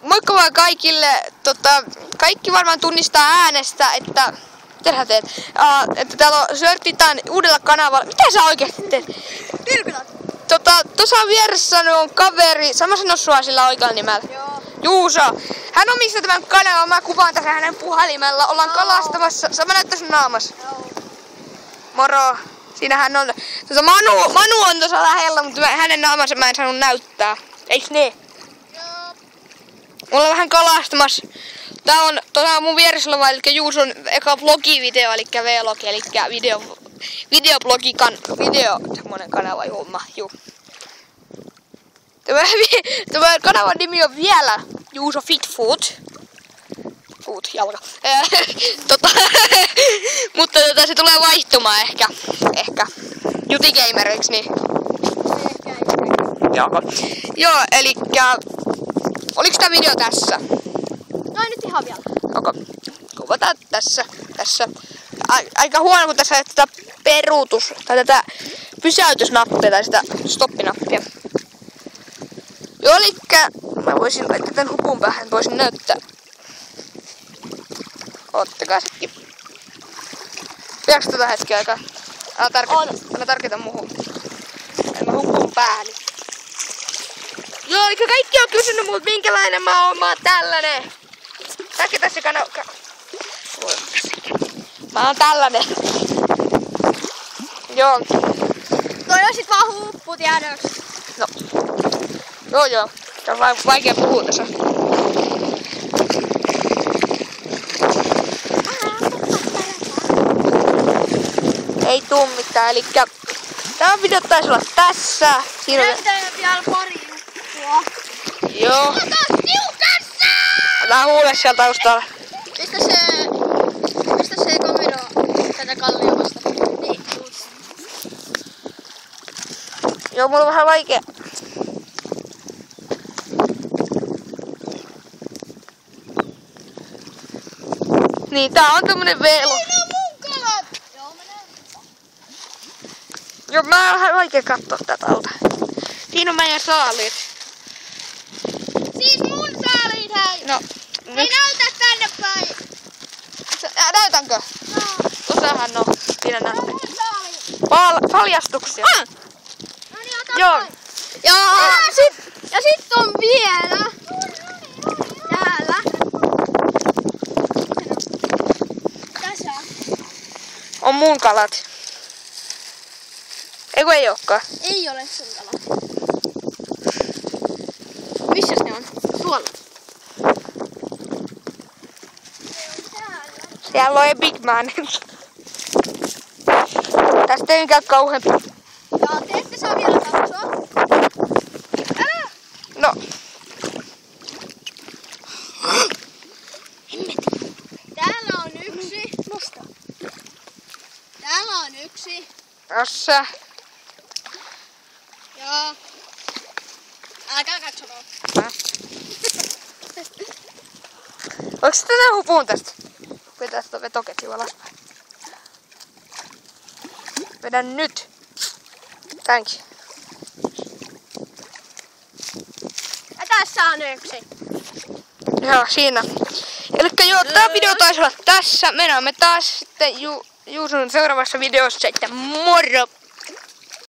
Moikka vaan kaikille. Kaikki varmaan tunnistaa äänestä, että mitä teet? Täällä on Sörtitan uudella kanavalla. Mitä sä oikeesti teet? Vilpilät. Tuossa vieressä on kaveri. Sama sano sua sillä oikealla nimellä. Joo. Juuso. Hän omistaa tämän kanavan. Mä kuvaan tässä hänen puhelimella. Ollaan kalastamassa. Sama näyttää sun naamassa. Joo. Moro. Siinähän on. Manu on tuossa lähellä, mutta hänen naamansa mä en saanut näyttää. Eiks niin? Joo. Mulla on vähän kalastamassa. Tää on mun vieressä oleva, eli Juuson eka vlogivideo, eli vlogi, eli semmonen kanava, juu. Tämä kanavan nimi on vielä Juuso Fit Food. Food, jalka. Mutta se tulee vaihtumaan ehkä. Jutigamer, eiks niin? Joo, elikkä oliks tää video tässä? No nyt ihan vielä. Okay. Kuvataan tässä. Aika huono, kun tässä ei tätä peruutus tai tätä pysäytysnappia tai sitä stoppinappia. Joo, elikkä mä voisin laittaa tän hupun päähän, voisin näyttää. Ottakaa sekin. Pidäks tätä hetken aikaa? Älä tarkita muuhun. Mä hupun päähän. Joo, eli kaikki on kysynyt multa minkälainen mä oon tällainen. Näkee tässä mä oon tällainen. Joo. Toi on sit vaan huppu tiedäks. No. Joo. Tää on vaikea puhua tässä. Ei tuu mitään, elikkä tämä video taisi olla tässä. Siinä näyttää vielä pari juttua. Joo. Ota tiukassa! Älä huule siellä taustalla. Mistä se komero tätä kalliomasta? Niin, just. Joo, mulla on vähän vaikea. Niin, tää on tämmönen velo. Ei, ne on mun kalat! Joo, mä näen. Joo, mä on vähän vaikea katsoa tätä alta. Siinä on meidän saaliit. Siis mun saaliit, hei! No. Hei, näytä tänne päin! Näytänkö? No. Tossahan on. Siinä No, näyttää. mun saaliit! Paljastuksia. No niin, ota Joo. päin. Ja sit on vielä täällä. Tässä. On mun kalat. Eiku ei ookaan. Ei ole sun kalat. Missäs ne on? Tuolla. Siellä on Big Man. Tästä ei mikään kauhean. Ja te ette saa vielä katsoa. Älä! No. Täällä on yksi. Nosta. Täällä on yksi. Tässä. Joo. Älkää katsomaan. Voiko tänään hupuun tästä? Vetää sitä vetoketjua alaspäin. Vedän nyt. Thank you. Ja tässä on yksi. Joo, siinä. Elikkä joo, tää video taisi olla tässä. Me näemme taas sitten Juuson seuraavassa videossa. Että moro!